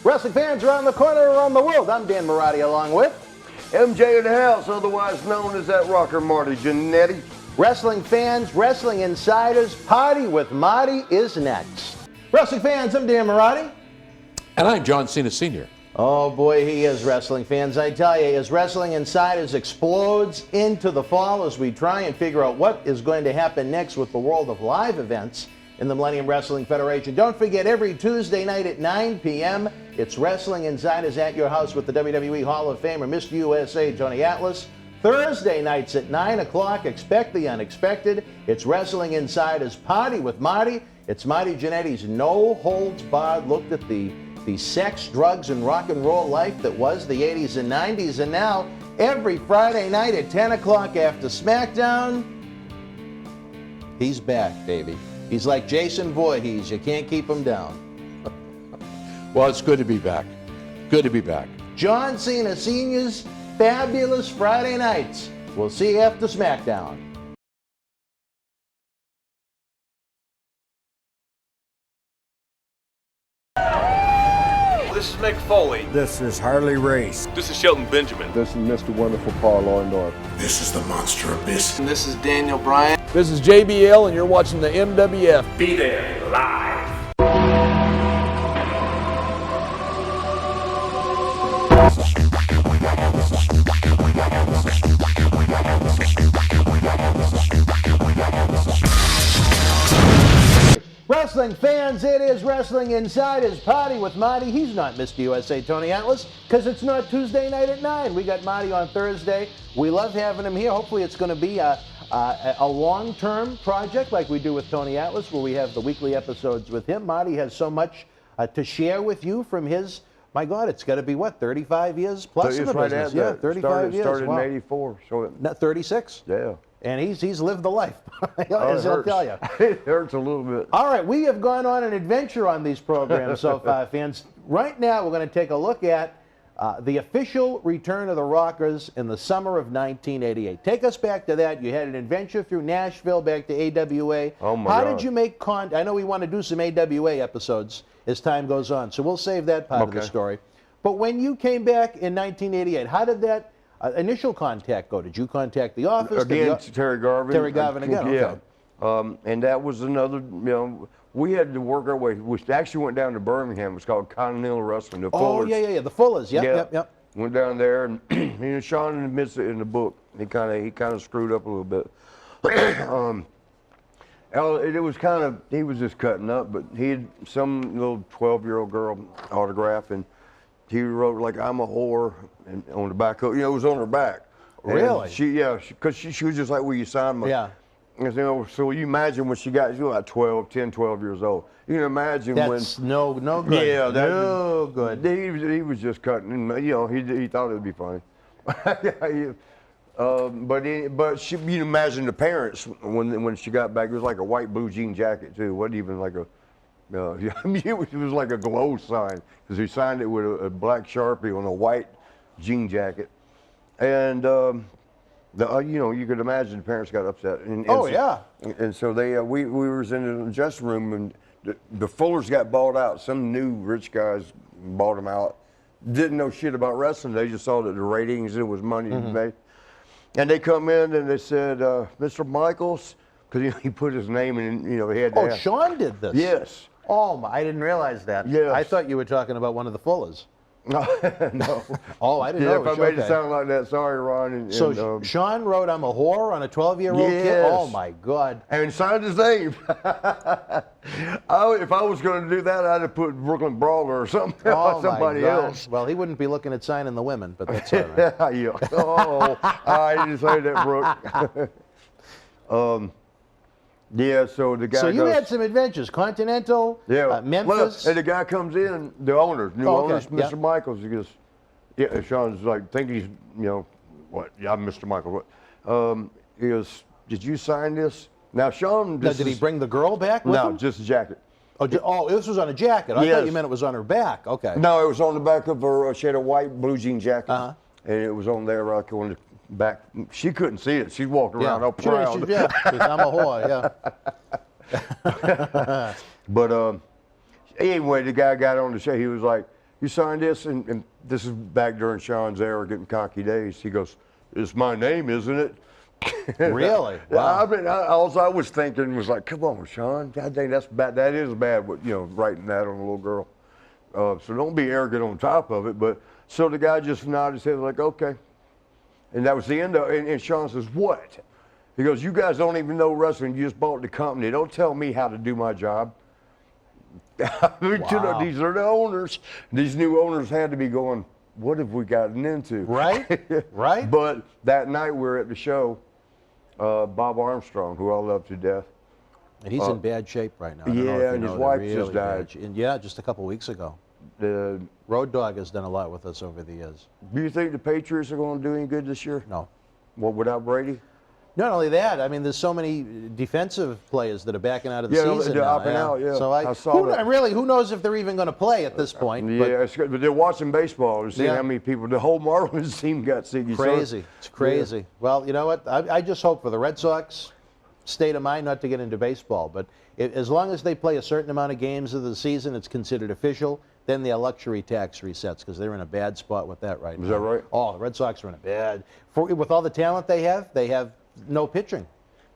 Wrestling fans around the corner, around the world. I'm Dan Marty along with MJ in the house, otherwise known as that rocker Marty Jannetty. wrestling fans, wrestling insiders. Party with Marty is next. Wrestling fans, I'm Dan Marty. And I'm John Cena Sr. Oh boy, he is, wrestling fans. I tell you, as Wrestling Insiders explodes into the fall as we try and figure out what is going to happen next with the world of live events in the Millennium Wrestling Federation. Don't forget, every Tuesday night at 9 p.m., it's Wrestling Insiders at your house with the WWE Hall of Famer, Mr. USA, Tony Atlas. Thursday nights at 9 o'clock, expect the unexpected. It's Wrestling Insiders Party with Marty. It's Marty Jannetty's no-holds-barred look at the sex, drugs, and rock and roll life that was the 80s and 90s. And now, every Friday night at 10 o'clock after SmackDown, he's back, baby. He's like Jason Voorhees. You can't keep him down. Well, it's good to be back. Good to be back. John Cena Sr.'s fabulous Friday nights. We'll see you after SmackDown. This is Mick Foley. This is Harley Race. This is Shelton Benjamin. This is Mr. Wonderful Paul Orndorff. This is the Monster Abyss. And this is Daniel Bryan. This is JBL, and you're watching the MWF. Be there live. Wrestling fans, it is Wrestling Insiders Party with Marty. He's not Mr. USA, Tony Atlas, because it's not Tuesday night at 9. We got Marty on Thursday. We love having him here. Hopefully it's going to be a long-term project like we do with Tony Atlas, where we have the weekly episodes with him. Marty has so much to share with you from his, my God, it's got to be what, 35 years plus in the business? Yeah, 35 years. Started Wow. in '84. So Not 36? yeah. And he's lived the life, as he'll tell you. It hurts a little bit. All right, we have gone on an adventure on these programs so far, fans. Right now, we're going to take a look at the official return of the Rockers in the summer of 1988. Take us back to that. You had an adventure through Nashville, back to AWA. Oh, my How God. did you make I know we want to do some AWA episodes as time goes on, so we'll save that part of the story. But when you came back in 1988, how did that initial contact go? Did you contact the office? Again, Terry Garvin. Terry Garvin again, Yeah. okay. And that was another, we had to work our way. We actually went down to Birmingham. It was called Continental Wrestling. The Oh, Fullers. yeah, the Fullers. Yep. Went down there, and Sean admits it in the book. He kind of screwed up a little bit. It was he was just cutting up, but he had some little 12-year-old girl autograph, and he wrote like "I'm a whore" and on the back of, it was on her back. Really? And because she was just like, "Will you sign my?" Yeah. And, so you imagine when she was like 10, 12 years old. You can imagine That's when. no good. Yeah, no good. He was just cutting, he thought it would be funny. But you imagine the parents when she got back. It was like a white blue jean jacket too. It wasn't even like a. It was like a glow sign because he signed it with a black Sharpie on a white jean jacket, and you could imagine the parents got upset. And so they we was in the dressing room, and the Fullers got bought out. Some new rich guys bought them out. Didn't know shit about wrestling. They just saw that the ratings, it was money to make. And they come in and they said, Mr. Michaels, because he put his name in, he had to Oh, Sean did this? Yes. Oh, I didn't realize that. Yes. I thought you were talking about one of the Fullers. No. Oh, I didn't know. If I made it sound like that, sorry, Ron. So Sean wrote "I'm a whore" on a 12-year-old kid? Yes. Oh, my God. And signed his name. If I was going to do that, I'd have put Brooklyn Brawler or something. Oh, somebody my God. else. Well, he wouldn't be looking at signing the women, but that's all right. Yeah. Oh, I didn't say that, Brooke. Yeah, so the guy So you goes, had some adventures. Continental, Memphis. Well, and the guy comes in, the owner, owner, Mr. Yeah. Michaels. He goes, yeah, Sean's like, think he's, what? Yeah, I'm Mr. Michaels. What? He goes, did you sign this? Now, Sean. Now, did he bring the girl back with him? No, just a jacket. Oh, this was on a jacket. I thought you meant it was on her back. Okay. No, it was on the back of her. She had a white blue jean jacket, and it was on there, on the back. She couldn't see it. She walked around all proud. Yeah, I'm a whore. Yeah. But anyway, the guy got on the show. He was like, you signed this, and this is back during Sean's arrogant and cocky days. He goes, "It's my name, isn't it?" Really? Wow. Wow. All I was thinking was like, "Come on, Sean, God dang, that's bad. That is bad. Writing that on a little girl. So don't be arrogant on top of it." But so the guy just nodded his head like, "Okay," and that was the end of it. And Sean says, "What?" He goes, "You guys don't even know wrestling. You just bought the company. Don't tell me how to do my job." Wow. These are the owners. These new owners had to be going, "What have we gotten into?" Right? Right? But that night we were at the show, Bob Armstrong, who I love to death. And he's in bad shape right now. I don't know if Yeah, you and know, his they're wife really just died. bad. And yeah, just a couple weeks ago. Do Road Dogg has done a lot with us over the years. you think the Patriots are going to do any good this year? No. Well, without Brady? Not only that, I mean, there's so many defensive players that are backing out of the Yeah, season they're now. up and out, yeah. So I saw that. Really, who knows if they're even going to play at this point? Yeah, it's good. But they're watching baseball to see Yeah. how many people. The whole Marlins team got Siggy. Crazy. It's crazy. Well, you know what? I just hope for the Red Sox state of mind not to get into baseball. But as long as they play a certain amount of games of the season, it's considered official. Then their luxury tax resets because they're in a bad spot with that right now. Is that right? Oh, the Red Sox are in a bad. With all the talent they have no pitching.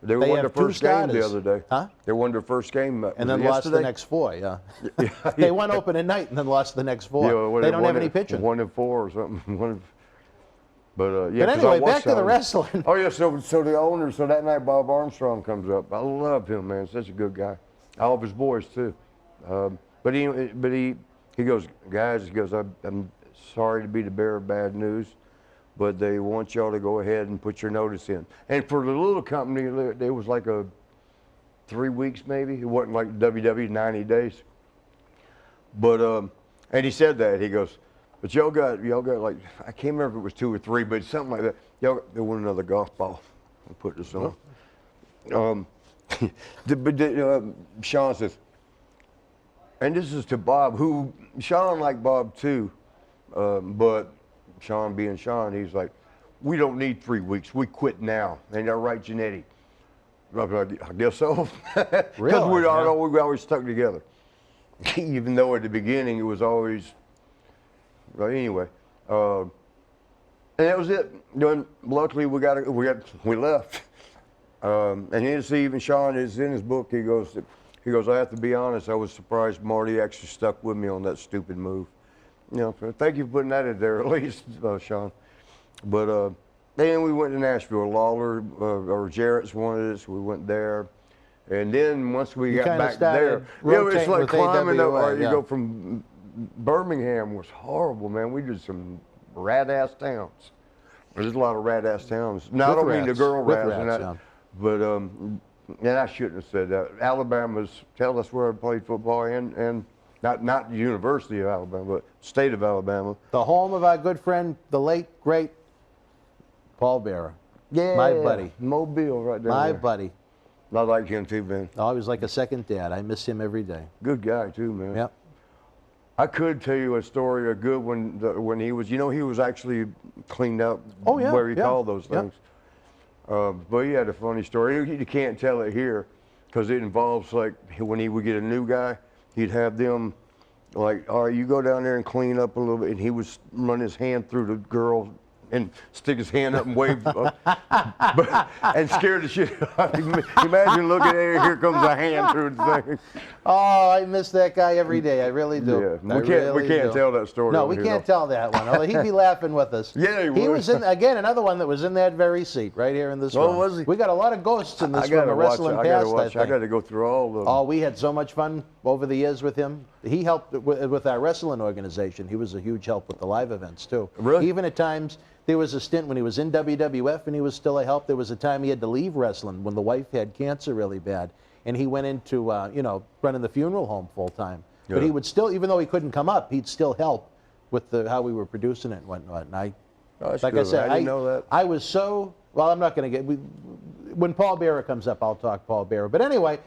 They They won have their first two game the starters. other day. Huh? They won their first game. And then lost the next four, yeah. They won opening night and then lost the next four. Yeah, They don't have any pitching. 1-4 or something. But But yeah. 'cause I anyway, watched back to the that one. wrestling. Oh yeah, so the owner. So that night, Bob Armstrong comes up. I love him, man. Such a good guy. All of his boys too. But he goes, "Guys," he goes, "I'm sorry to be the bearer of bad news, but they want y'all to go ahead and put your notice in." And for the little company, it was like 3 weeks maybe. It wasn't like WWE 90 days. But and he said that he goes, "But y'all got like, I can't remember if it was 2 or 3, but something like that. They want another golf ball." I'll put this on. Sean says, and this is to Bob, who Sean liked Bob too, but Sean being Sean, he's like, "We don't need 3 weeks. We quit now." Ain't that right, Jannetty? I guess so. Because Really? we always stuck together. Even though at the beginning it was always, well, anyway. And that was it. Then luckily we left. And even Sean is in his book. He goes, "I have to be honest. I was surprised Marty actually stuck with me on that stupid move." Thank you for putting that in there at least, Sean. But then we went to Nashville. Lawler or Jarrett's wanted us. We went there. And then once we got back there, it's rotating like with climbing up. AWA, You yeah. go from Birmingham was horrible, man. We did some rat-ass towns. There's a lot of rat-ass towns. Now, I don't mean the rats. girl With rats, rats, yeah. but and I shouldn't have said that. Tell us where I played football and not the University of Alabama, but state of Alabama. The home of our good friend, the late, great Paul Bearer. Yeah, My buddy. Mobile right there. My buddy. I like him too, man. Oh, he was like a second dad. I miss him every day. Good guy too, man. Yep. I could tell you a story, a good one, when he was, he was actually cleaned up Oh, yeah, where he yeah, called those yeah. things. But he had a funny story. You can't tell it here because it involves, like, when he would get a new guy, he'd have them, like, "All right, you go down there and clean up a little bit." And he would run his hand through the girl and stick his hand up and wave and scare the shit out of me. Imagine looking at it, here comes a hand through the thing. Oh, I miss that guy every day. I really do. Yeah, I we really can't do. tell that story. No, on we here, can't though. tell that one. Although he'd be laughing with us. Yeah, he He would. was again, another one that was in that very seat right here in this Oh, room. was he? We got a lot of ghosts in this I room gotta of watch. wrestling I gotta past, watch. I think. got to go through all of them. Oh, we had so much fun over the years with him. He helped with our wrestling organization. He was a huge help with the live events, too. Really? Even at times, there was a stint when he was in WWF and he was still a help. There was a time he had to leave wrestling when the wife had cancer really bad. And he went into, running the funeral home full time. Yeah. But he would still, even though he couldn't come up, he'd still help with how we were producing it and whatnot. And Oh, that's like good. I said, I didn't know that. I was so, well, I'm not going to get, when Paul Bearer comes up, I'll talk Paul Bearer. But anyway,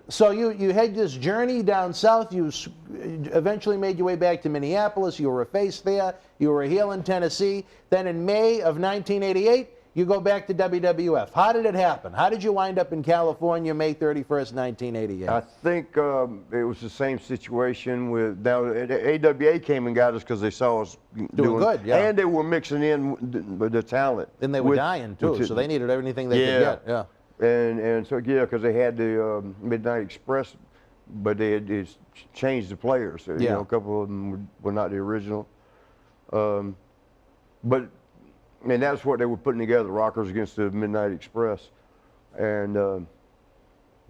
so you had this journey down south. You eventually made your way back to Minneapolis. You were a face there. You were a heel in Tennessee. Then in May of 1988, you go back to WWF. How did it happen? How did you wind up in California May 31st, 1988? I think it was the same situation with now. AWA came and got us because they saw us Doing good, yeah. and they were mixing in the talent. And they were dying too, so they needed everything they could get. Yeah. And so yeah, because they had the Midnight Express, but they had changed the players. So, you know, a couple of them were not the original. But and that's what they were putting together, Rockers against the Midnight Express, and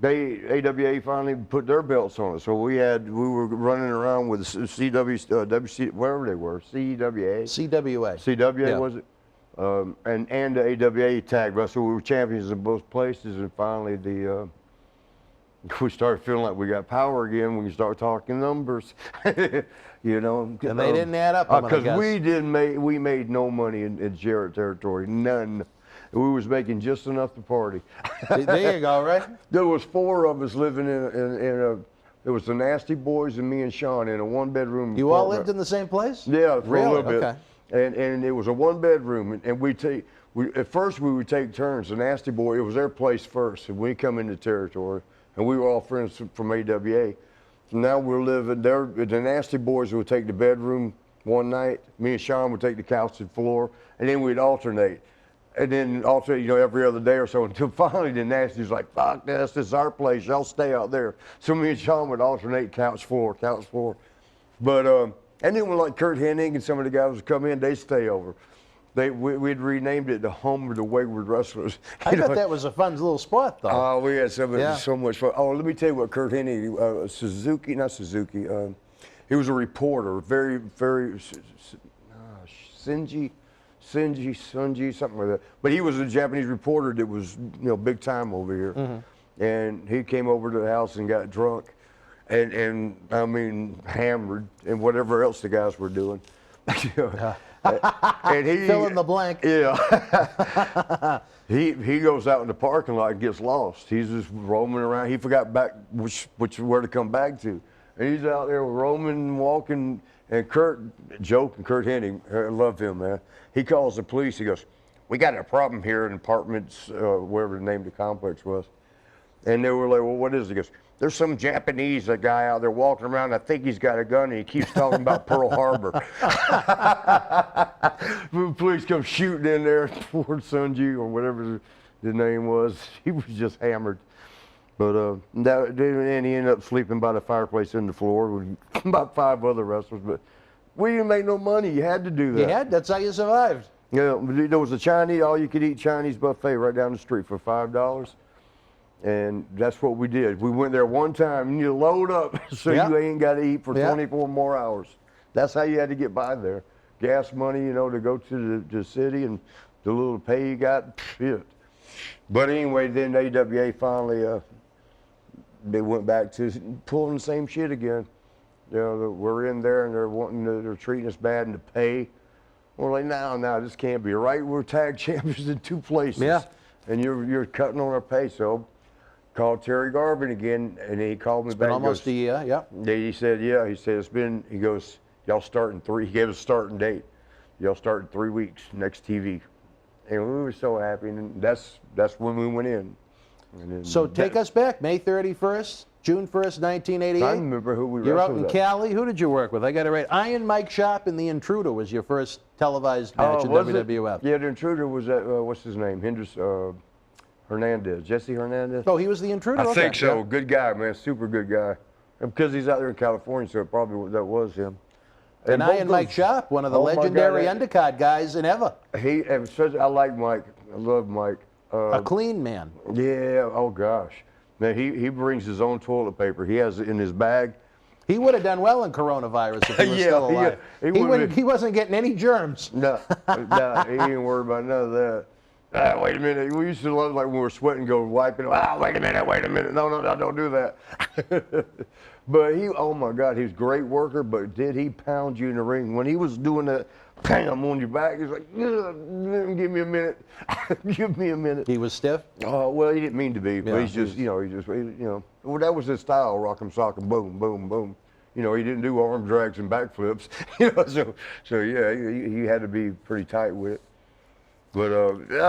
AWA finally put their belts on us. So we were running around with WC, wherever they were, CWA. CWA was it? And the AWA tag us. So we were champions in both places, and finally we started feeling like we got power again when you start talking numbers. You know, and they didn't add up. Because we made no money in Jarrett territory, none. We was making just enough to party. There you go, right? There was 4 of us living in a. It was the Nasty Boys and me and Sean in a 1-bedroom. You all lived in the same place? Yeah, for a little bit. Okay. And it was a 1-bedroom, and at first we would take turns. The Nasty Boy, it was their place first, and we come into territory, and we were all friends from AWA. So now we're living there. The Nasty Boys would take the bedroom one night. Me and Sean would take the couch and floor, and then we'd alternate. And then alternate, you know, every other day or so until finally the Nasty was like, fuck this is our place. Y'all stay out there. So me and Sean would alternate couch, floor. But, and then when like Kurt Hennig and some of the guys would come in, they'd stay over. We'd renamed it the Home of the Wayward Wrestlers. I thought that was a fun little spot, though. Oh, we had so much fun. Oh, let me tell you what Kurt Hennig, he was a reporter, very, very Sunji, something like that. But he was a Japanese reporter that was, you know, big time over here. Mm-hmm. And he came over to the house and got drunk, and I mean hammered, and whatever else the guys were doing. And he fill in the blank. Yeah. he goes out in the parking lot and gets lost. He's just roaming around. He forgot back where to come back to. And he's out there roaming, walking, and Kurt Hennig, I love him, man. He calls the police. He goes, "We got a problem here in apartments, wherever the name of the complex was." And they were like, "Well, what is it?" He goes, "There's some Japanese guy out there walking around. I think he's got a gun, and he keeps talking about Pearl Harbor." The police come shooting in there. Poor Sunji, or whatever the name was. He was just hammered. But then he ended up sleeping by the fireplace in the floor with about 5 other wrestlers. But we didn't make no money. You had to do that. You had. That's how you survived. Yeah, there was a Chinese, all-you-could-eat Chinese buffet right down the street for $5. And that's what we did. We went there one time, and you load up so you ain't got to eat for 24 more hours. That's how you had to get by there. Gas money, you know, to go to the city, and the little pay you got, it. But anyway, then AWA finally, they went back to pulling the same shit again. You know, we're in there, and they're treating us bad in the pay. We're like, no, this can't be right. We're tag champions in 2 places. Yeah. And you're cutting on our pay, so. Called Terry Garvin again, and he called me back. It's been almost a year, yeah. He said, it's been, he goes, y'all start in 3, he gave us a starting date. Y'all start in 3 weeks, next TV. And we were so happy, and that's when we went in. And then so take us back, May 31st, June 1st, 1988. I remember who we You're out in Cali. Who did you work with? I got it right. Iron Mike Sharp and The Intruder was your first televised match in WWF. Yeah, The Intruder was that, what's his name? Hernandez, Jesse Hernandez. Oh, he was The Intruder? I think so. Yeah. Good guy, man. Super good guy. And because he's out there in California, so that was him. And Iron Mike Sharp, one of the legendary undercard guys in ever. I like Mike. I love Mike. A clean man. Yeah. Oh gosh. Man, he brings his own toilet paper. He has it in his bag. He would have done well in coronavirus if he was still alive. He wasn't getting any germs. No, he didn't worry about none of that. Wait a minute. We used to love, like when we were sweating, go wiping. Wait a minute. No, don't do that. But oh my God, he was a great worker, but did he pound you in the ring? When he was doing that, bam, on your back, he's like, give me a minute. Give me a minute. He was stiff? Well, he didn't mean to be, but he's just, well, that was his style, rock 'em, sock 'em, boom, boom, boom. You know, he didn't do arm drags and backflips. So yeah, he had to be pretty tight with it. But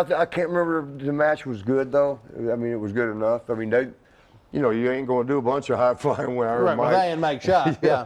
I can't remember if the match was good though. I mean, it was good enough. I mean, they, you know, you ain't going to do a bunch of high flying when I heard Right, Mike. with and Mike Schaaf, yeah.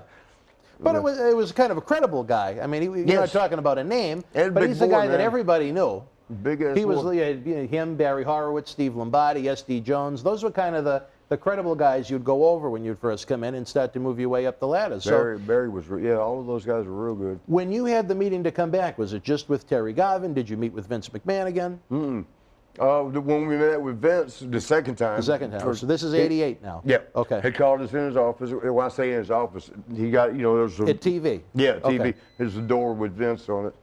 But it was kind of a credible guy. I mean, you're not talking about a name, And but big he's the boy, guy that man. everybody knew. Big ass He was boy. him, Barry Horowitz, Steve Lombardi, S.D. Jones. Those were kind of the credible guys you'd go over when you'd first come in and start to move your way up the ladder. Barry was, yeah, all of those guys were real good. When you had the meeting to come back, was it just with Terry Garvin? Did you meet with Vince McMahon again? When we met with Vince the second time. The second time. So this is '88 now. Yeah. Okay. He called us in his office. When I say in his office, he got, you know, there's a At TV. Yeah, TV. Okay. There's a door with Vince on it.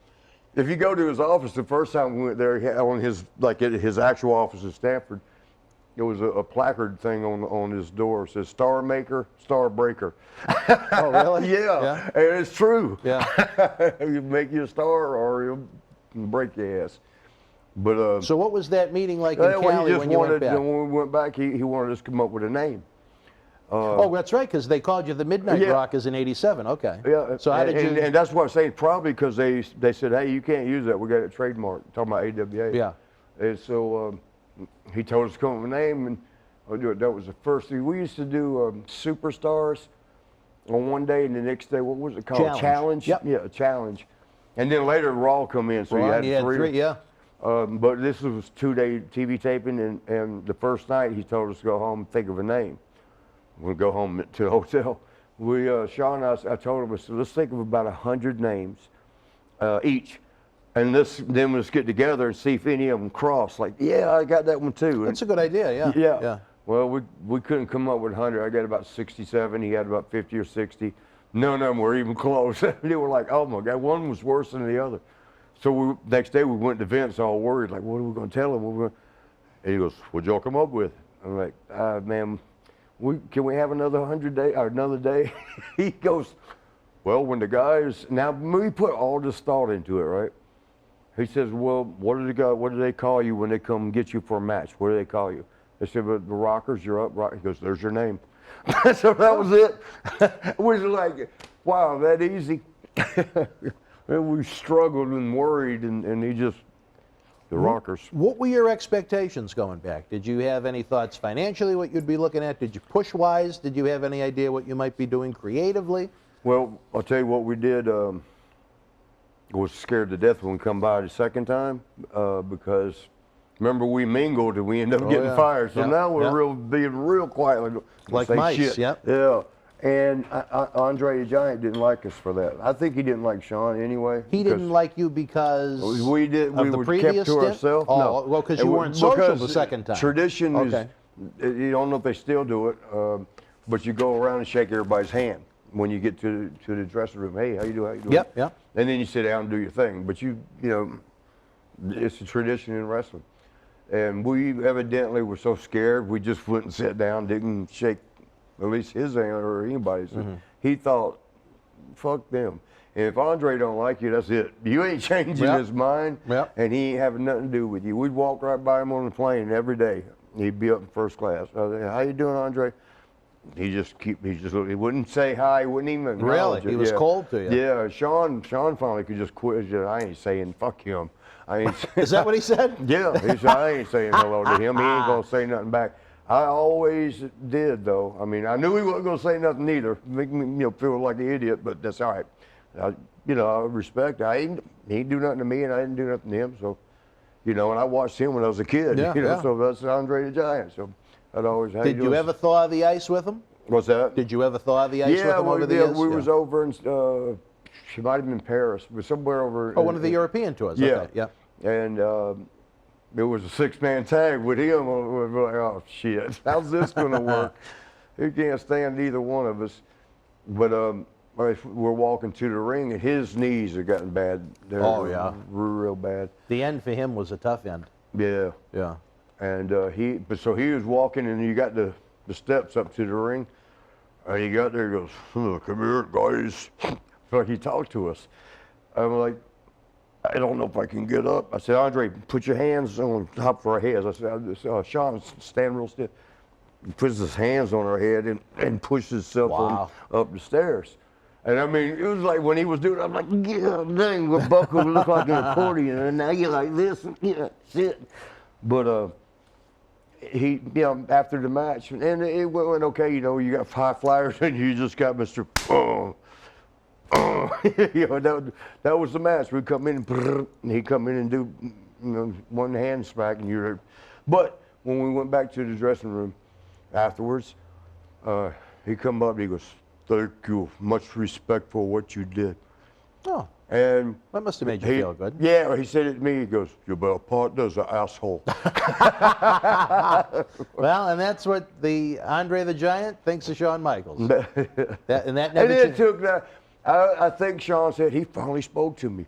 If you go to his office, the first time we went there, he had on his, like at his actual office in Stanford, there was a placard thing on his door. It says "Star Maker, Star Breaker." Oh, really? Yeah. And it's true. Yeah. He'll make you a star or he'll break your ass. But So what was that meeting like in well, Cali he when you went back? when we went back, he wanted us to come up with a name. Oh, that's right, because they called you the Midnight Yeah. Rockers in '87. Okay. Yeah. So how did you? And that's what I'm saying. Probably because they said, hey, you can't use that. We got it trademarked. Talking about AWA. Yeah. And so he told us to come up with a name, and that was the first thing. We used to do Superstars on one day, and the next day, what was it called? Challenge. Yep. Yeah, a challenge. And then later Raw come in, so you had three. Yeah. But this was 2-day TV taping, and the first night he told us to go home and think of a name. We'll go home to the hotel. Sean and I told him, I said, let's think of about 100 names each. And then let's get together and see if any of them cross. Like, yeah, I got that one too. That's a good idea. Yeah. Yeah. Well, we couldn't come up with 100. I got about 67. He had about 50 or 60. None of them were even close. They were like, oh my God, one was worse than the other. So next day we went to Vince all worried, like, what are we going to tell him? And he goes, what'd y'all come up with? I'm like, man, can we have another 100 day or another day? He goes, well, when the guys, now we put all this thought into it, right? He says, well, what do they call you when they come get you for a match? What do they call you? They said, well, the Rockers, you're up. Rock. He goes, there's your name. So that was it. It was like, wow, that easy. And we struggled and worried, and he just, the Rockers. What were your expectations going back? Did you have any thoughts financially, what you'd be looking at? Did you push-wise? Did you have any idea what you might be doing creatively? Well, I'll tell you what we did. Was scared to death when we come by the second time because remember we mingled and we ended up getting fired. So now we're being real quiet, like say mice. shit. Yep. Yeah. And Andre the Giant didn't like us for that. I think he didn't like Sean anyway. He didn't like you because we did. of We the were previous kept to stint? ourselves. Oh, no, well, because you weren't social the second time. Tradition Okay. is. You don't know if they still do it, but you go around and shake everybody's hand when you get to the dressing room. Hey, how you doing? How you doing? Yep. And then you sit down and do your thing. But you know, it's a tradition in wrestling. And we evidently were so scared, we just went and sat down, didn't shake at least his hand or anybody's. He thought, fuck them. And if Andre don't like you, that's it. You ain't changing his mind, and he ain't having nothing to do with you. We'd walk right by him on the plane every day. He'd be up in first class. How you doing, Andre? He wouldn't say hi. He wouldn't even acknowledge it. He was cold to you. Yeah, Sean finally could just quit. He said, I ain't saying fuck him. I ain't. Is that what he said? Yeah, he said, I ain't saying hello to him. He ain't gonna say nothing back. I always did, though. I mean, I knew he wasn't gonna say nothing either. Make me, feel like an idiot, but that's all right. I respect. He didn't do nothing to me, and I didn't do nothing to him. So, and I watched him when I was a kid. So that's Andre the Giant. So I'd always. Did you ever thaw the ice with him? What's that? Did you ever thaw the ice with him over the years? We was over in. She might have been Paris, but somewhere over. Oh, one of the European tours. Yeah. Okay. Yeah. And it was a 6-man tag with him. We're like, oh shit, how's this gonna work? He can't stand either one of us. But we're walking to the ring, and his knees are getting bad. They're real bad. The end for him was a tough end. Yeah. Yeah. And he was walking, and you got the steps up to the ring. And he got there, he goes, come here, guys. Like he talked to us. I'm like, I don't know if I can get up. I said, Andre, put your hands on top of our heads. I said, Sean, stand real still. He puts his hands on our head and pushes himself up the stairs. And I mean, it was like when he was doing it, I'm like, yeah, dang, what Bucko look like an accordion, and now you're like this, and yeah, shit. But he, after the match, and it went okay, you got 5 flyers, and you just got Mr. That was the match. We come in, and he come in and do, one hand smack, and you're. But when we went back to the dressing room afterwards, he come up and he goes, "Thank you, much respect for what you did." Oh, and that must have made you feel good. Yeah, he said it to me. He goes, "Your bell partner's an asshole." Well, and that's what the Andre the Giant thinks of Shawn Michaels. That never And it took that. I think Shawn said he finally spoke to me.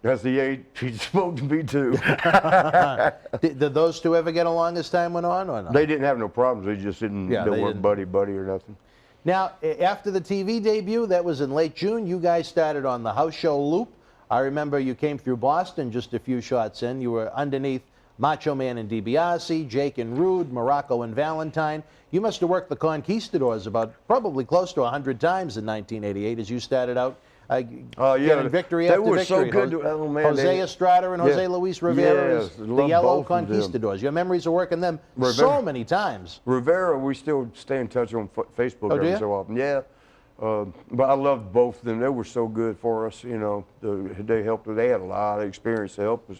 As the age, he spoke to me too. Did those two ever get along as time went on, or not? They didn't have no problems. They just didn't. Yeah, they they weren't didn't. buddy or nothing. Now, after the TV debut, that was in late June, you guys started on the house show loop. I remember you came through Boston just a few shots in. You were underneath Macho Man and DiBiase, Jake and Rude, Morocco and Valentine. You must have worked the Conquistadors probably close to 100 times in 1988 as you started out getting victory after victory. They were so good. Oh, man, Jose Estrada and Jose Luis Rivera, yes, the Yellow both of them. Conquistadors. Your memories of working them so many times. Rivera, we still stay in touch on Facebook Oh, do every you? so often. Yeah. But I loved both of them. They were so good for us. They helped. They had a lot of experience to help us.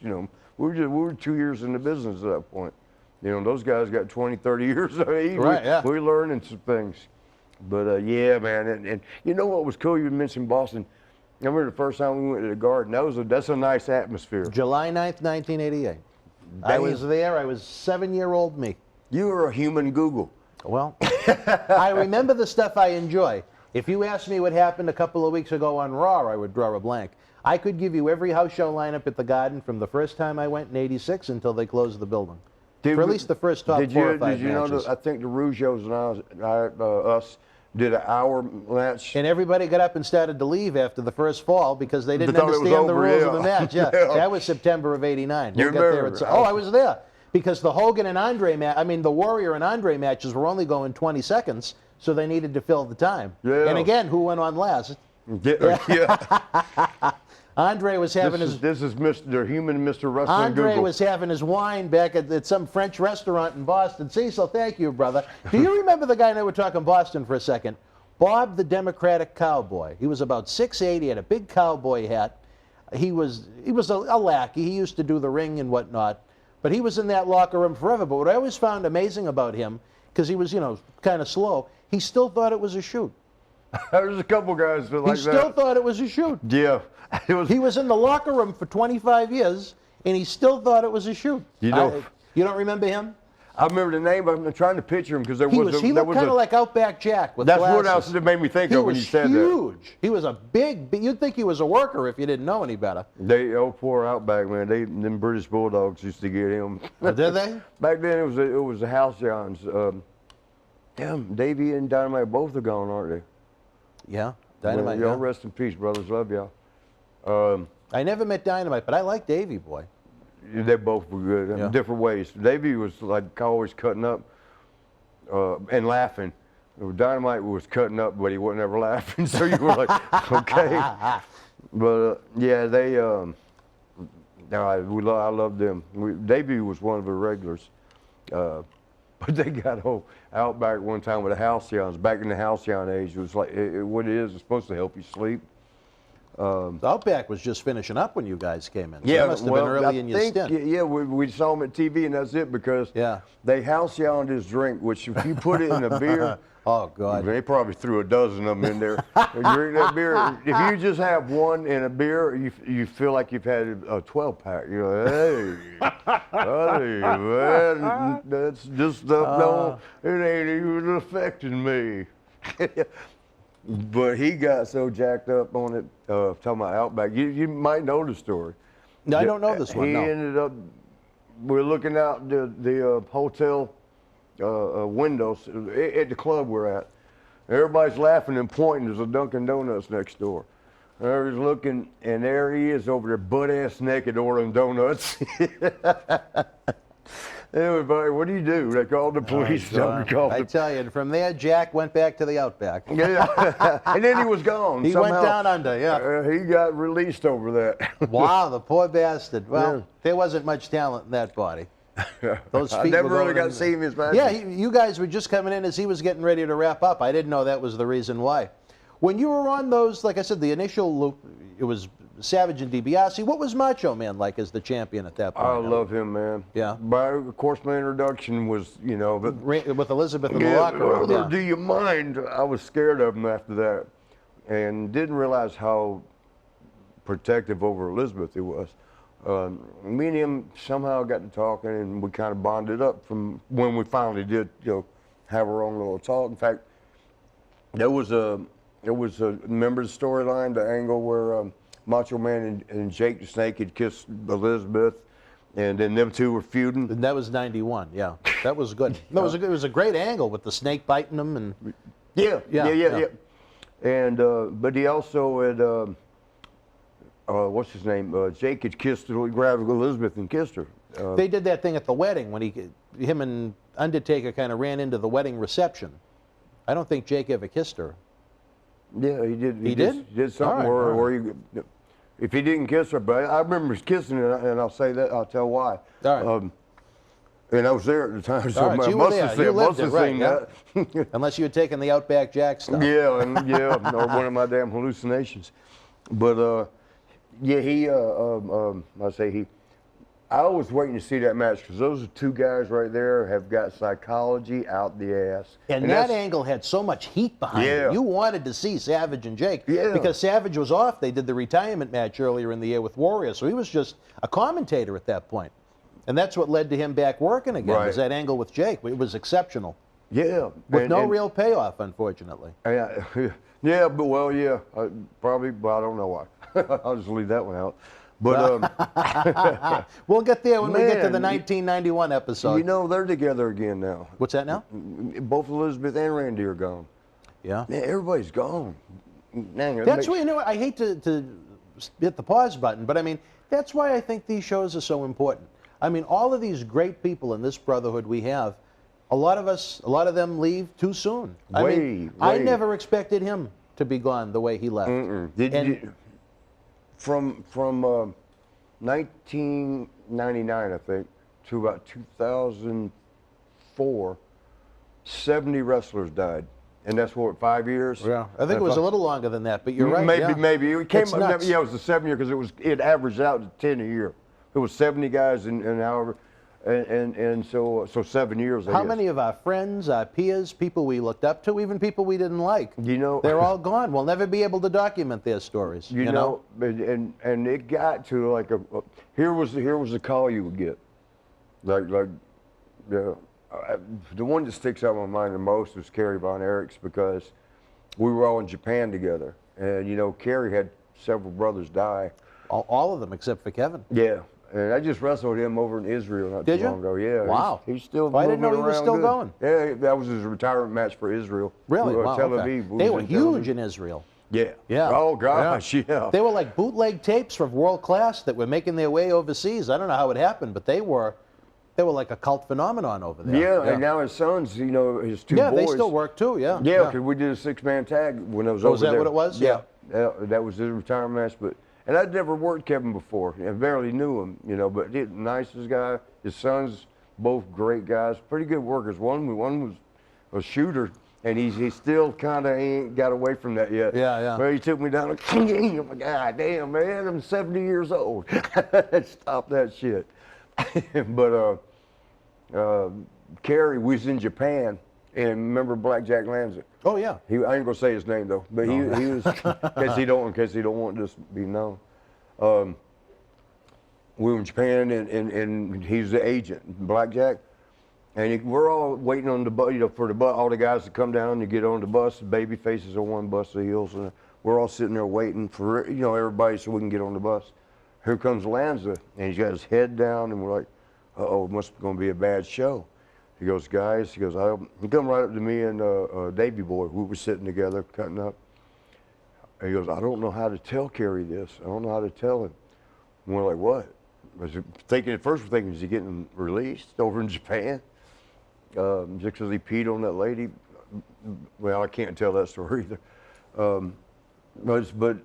We were 2 years in the business at that point. Those guys got 20, 30 years of age. Right, yeah. We learning some things. But yeah, man, and you know what was cool? You mentioned Boston. I remember the first time we went to the Garden. That's a nice atmosphere. July 9th, 1988. I was there. I was 7-year-old me. You were a human Google. Well, I remember the stuff I enjoy. If you asked me what happened a couple of weeks ago on Raw, I would draw a blank. I could give you every house show lineup at the Garden from the first time I went in '86 until they closed the building. For at least the first top 4 or 5 Did you matches. know I think the Rougeos and us did an hour match. And everybody got up and started to leave after the first fall because they didn't They thought it was understand the over, rules yeah. of the match. Yeah, Yeah. That was September of '89. You We'll get there remember. I was there. Because the Hogan and Andre match, the Warrior and Andre matches were only going 20 seconds, so they needed to fill the time. Yeah. And again, who went on last? Yeah. Andre was having This is Mr. Human Mr. Wrestling Andre Google. was having his wine back at some French restaurant in Boston. Cecil, thank you, brother. Do you remember the guy, and I were talking Boston for a second, Bob the Democratic Cowboy? He was about 6'8", he had a big cowboy hat. He was a lackey. He used to do the ring and whatnot. But he was in that locker room forever. But what I always found amazing about him, because he was, kind of slow, he still thought it was a shoot. There's a couple guys that like He that. still thought it was a shoot. Yeah. He was in the locker room for 25 years, and he still thought it was a shoot. You know- You don't remember him? I remember the name, but I'm trying to picture him because there He was he looked kind of like Outback Jack with That's glasses. what else it made me think He of when was you said that. huge. He was a big, you'd think he was a worker if you didn't know any better. Poor Outback, man. Them British Bulldogs used to get him. Oh, did they? Back then it was the House Johns. Damn, Davey and Dynamite both are gone, aren't they? Yeah, Dynamite. Y'all Yeah. rest in peace, brothers. Love y'all. I never met Dynamite, but I like Davey, boy. They both were good in Yeah. different ways. Davey was like always cutting up and laughing. Dynamite was cutting up, but he wasn't ever laughing. So you were like, okay. But yeah, they. I loved them. Davey was one of the regulars, but they got Outback one time with the Halcyons. Back in the Halcyon age, it was like what it is. It's supposed to help you sleep. The Outback was just finishing up when you guys came in. So Yeah, that must have been early in your stint. Yeah, we saw him at TV, and that's it because they halcyoned his drink, which if you put it in a beer, oh God, they probably threw a dozen of them in there. You drink that beer. If you just have one in a beer, you feel like you've had a 12-pack. You're like, hey, man, that's just no, it ain't even affecting me. But he got so jacked up on it, talking about Outback. You might know the story. No, I don't know this one. He No. ended up, we're looking out the hotel windows at the club we're at. Everybody's laughing and pointing. There's a Dunkin' Donuts next door. Everybody's looking, and there he is over there, butt-ass naked ordering donuts. Everybody, what do you do? They called the police. I tell you, and from there, Jack went back to the Outback. Yeah, and then he was gone. He somehow. went down under, yeah. He got released over that. Wow, the poor bastard. Well, Yeah. there wasn't much talent in that body. Those I feet never were really going got in- to see him as matches. Yeah, you guys were just coming in as he was getting ready to wrap up. I didn't know that was the reason why. When you were on those, like I said, the initial loop, it was Savage and DiBiase. What was Macho Man like as the champion at that point? I love him, man. Yeah. Of course, my introduction was, you know, but With Elizabeth in the locker room. Yeah. Do you mind? I was scared of him after that, and didn't realize how protective over Elizabeth he was. Me and him somehow got to talking, and we kind of bonded up from when we finally did, you know, have our own little talk. In fact, there was a remember the storyline, the angle where Macho Man and Jake the Snake had kissed Elizabeth, and then them two were feuding. And that was 91, yeah. That was good. No, it was a great angle with the snake biting him. And Yeah. And but he also had what's his name? Jake had grabbed Elizabeth and kissed her. they did that thing at the wedding when him and Undertaker kind of ran into the wedding reception. I don't think Jake ever kissed her. Yeah, he did. He did? Did something All right. where he, if he didn't kiss her, but I remember kissing her, and I'll say that. I'll tell why. All right. And I was there at the time, so All right, I so you were must have there. You seen, lived must have it, right, seen yeah. that. Unless you had taken the Outback Jack stuff. Yeah, or one of my damn hallucinations. But yeah, I was waiting to see that match because those two guys right there have got psychology out the ass. And that that's- angle had so much heat behind Yeah. it. You wanted to see Savage and Jake. Yeah. Because Savage was off. They did the retirement match earlier in the year with Warrior. So he was just a commentator at that point. And that's what led to him back working again, was Right. that angle with Jake. It was exceptional. Yeah. With no real payoff, unfortunately. Yeah, but well, yeah, probably, but I don't know why. I'll just leave that one out. But We'll get there when we get to the Man, 1991 episode. you know, they're together again now. What's that now? Both Elizabeth and Randy are gone. Yeah. Man, everybody's gone. Man, it That's makes- why, you know, I hate to hit the pause button, but I mean, that's why I think these shows are so important. I mean, all of these great people in this brotherhood we have, a lot of them leave too soon. I mean, I Way. never expected him to be gone the way he left. From 1999, I think, to about 2004, 70 wrestlers died. And that's what, 5 years? Yeah, I think it was a little longer than that, but you're right. Maybe, yeah. maybe. It came It's nuts. yeah, it was the 7 year because it averaged out to 10 a year. It was 70 guys and however, and so 7 years. I How guess. many of our friends, our peers, people we looked up to, even people we didn't like, You know, they're all gone. We'll never be able to document their stories. You know, and it got to like here was the call you would get, the one that sticks out in my mind the most was Kerry Von Erichs because we were all in Japan together, and you know Kerry had several brothers die. All of them except for Kevin. Yeah, and I just wrestled him over in Israel not Did too you? long ago. Yeah. Wow. He's still. Well, I didn't know moving he was around still good. going. Yeah, that was his retirement match for Israel. Really? Wow, Tel okay. Aviv. They was were in Tel huge Aviv. in Israel. Yeah. Yeah. Oh gosh, yeah. They were like bootleg tapes from World Class that were making their way overseas. I don't know how it happened, but they were like a cult phenomenon over there. Yeah, and now his sons, you know, his two Yeah, boys. they still work too. Yeah. Yeah, because we did a 6-man tag when I was over was that there. what it was? Yeah, that was his retirement match. And I'd never worked Kevin before. I barely knew him, you know. But the nicest guy. His sons, both great guys, pretty good workers. One was a shooter, and he still kind of ain't got away from that yet. Yeah. Well, he took me down. Like, I'm like, God damn, man, I'm 70 years old. Stop that shit. But Kerry was in Japan, and remember Blackjack Lanza? Oh yeah. I ain't gonna say his name though, but he was in case he don't want this to be known. We were in Japan, and he's the agent, Blackjack, and we're all waiting on the bus, you know, for the bus, all the guys to come down to get on the bus. The baby faces on one bus, the heels, and we're all sitting there waiting for everybody so we can get on the bus. Here comes Lanza, and he's got his head down, and we're like, uh-oh, it must be gonna be a bad show. He goes, guys, he come right up to me and Davey Boy, we were sitting together cutting up. And he goes, I don't know how to tell Kerry this. I don't know how to tell him. And we're like, what? was thinking at first, we're thinking, is he getting released over in Japan? Just because he peed on that lady. Well, I can't tell that story either. But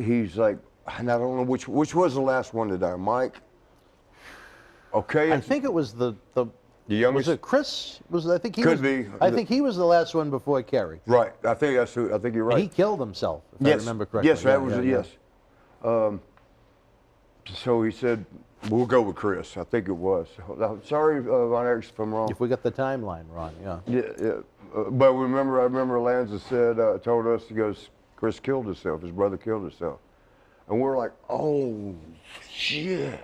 he's like, and I don't know which was the last one to die, Mike. Okay, I think it was the youngest. Was it Chris? I think he Could was, be. I think he was the last one before Kerry. Right. I think that's who. I think you're right. And he killed himself, if yes. I remember correctly. Yes, that was it. Yes. So he said, "We'll go with Chris." I think it was. I'm sorry, Von Erichs, if I'm wrong. If we got the timeline wrong, yeah. Yeah. But I remember Lanza said, told us, he goes, Chris killed himself. His brother killed himself, and we're like, "Oh shit!"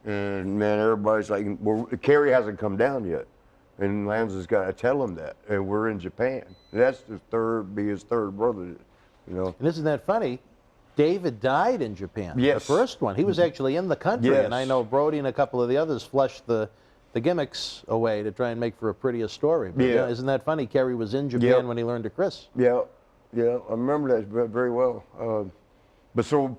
And man, everybody's like, well, Kerry hasn't come down yet. And Lanza's got to tell him that. And we're in Japan. And that's his third brother, you know. And isn't that funny? David died in Japan. Yes. The first one. He was actually in the country. Yes. And I know Brody and a couple of the others flushed the gimmicks away to try and make for a prettier story. But Yeah. isn't that funny? Kerry was in Japan Yep. when he learned to Chris. Yeah, I remember that very well. But so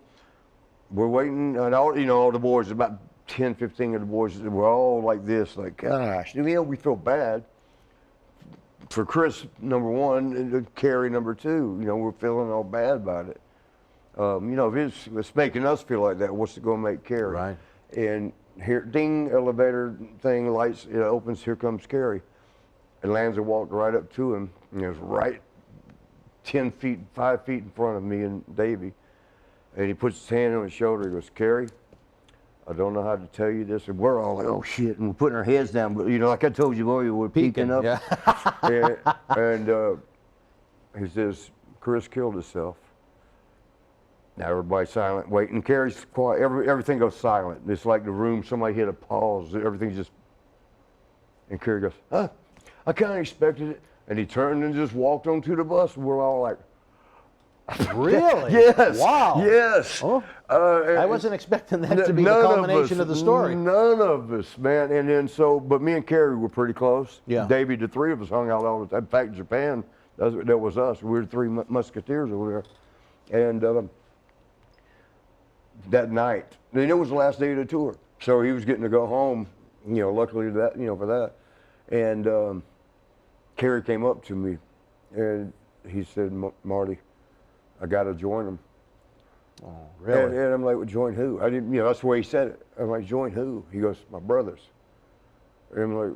we're waiting, and all the boys, about 10, 15 of the boys, were all like this, like, gosh, we feel bad for Chris, number one, and Kerry, number two. We're feeling all bad about it. If it's making us feel like that, what's it going to make Kerry? Right. And here, ding, elevator thing, lights, it opens, here comes Kerry. And Lanza walked right up to him, and he was right 10 feet, 5 feet in front of me and Davey. And he puts his hand on his shoulder, he goes, Kerry, I don't know how to tell you this. And we're all like, oh shit, and we're putting our heads down. But like I told you, boy, we're peeking up. Yeah. and he says, Chris killed himself. Now everybody's silent, waiting. Kerry's quiet. Everything goes silent. It's like the room, somebody hit a pause. Everything's just. And Kerry goes, huh? I kind of expected it. And he turned and just walked onto the bus. And we're all like, Really? yes. Wow. Yes. Oh, I wasn't expecting that to be the culmination of the story. None of us, man. And then but me and Kerry were pretty close. Yeah. Davey, the three of us hung out all the time. In fact, Japan, that was us. We were the three musketeers over there. And that night, and it was the last day of the tour. So he was getting to go home, luckily for that. And Kerry came up to me and he said, Marty, I got to join them. Oh, really? And I'm like, well, join who? I didn't, that's the way he said it. I'm like, join who? He goes, my brothers. And I'm like,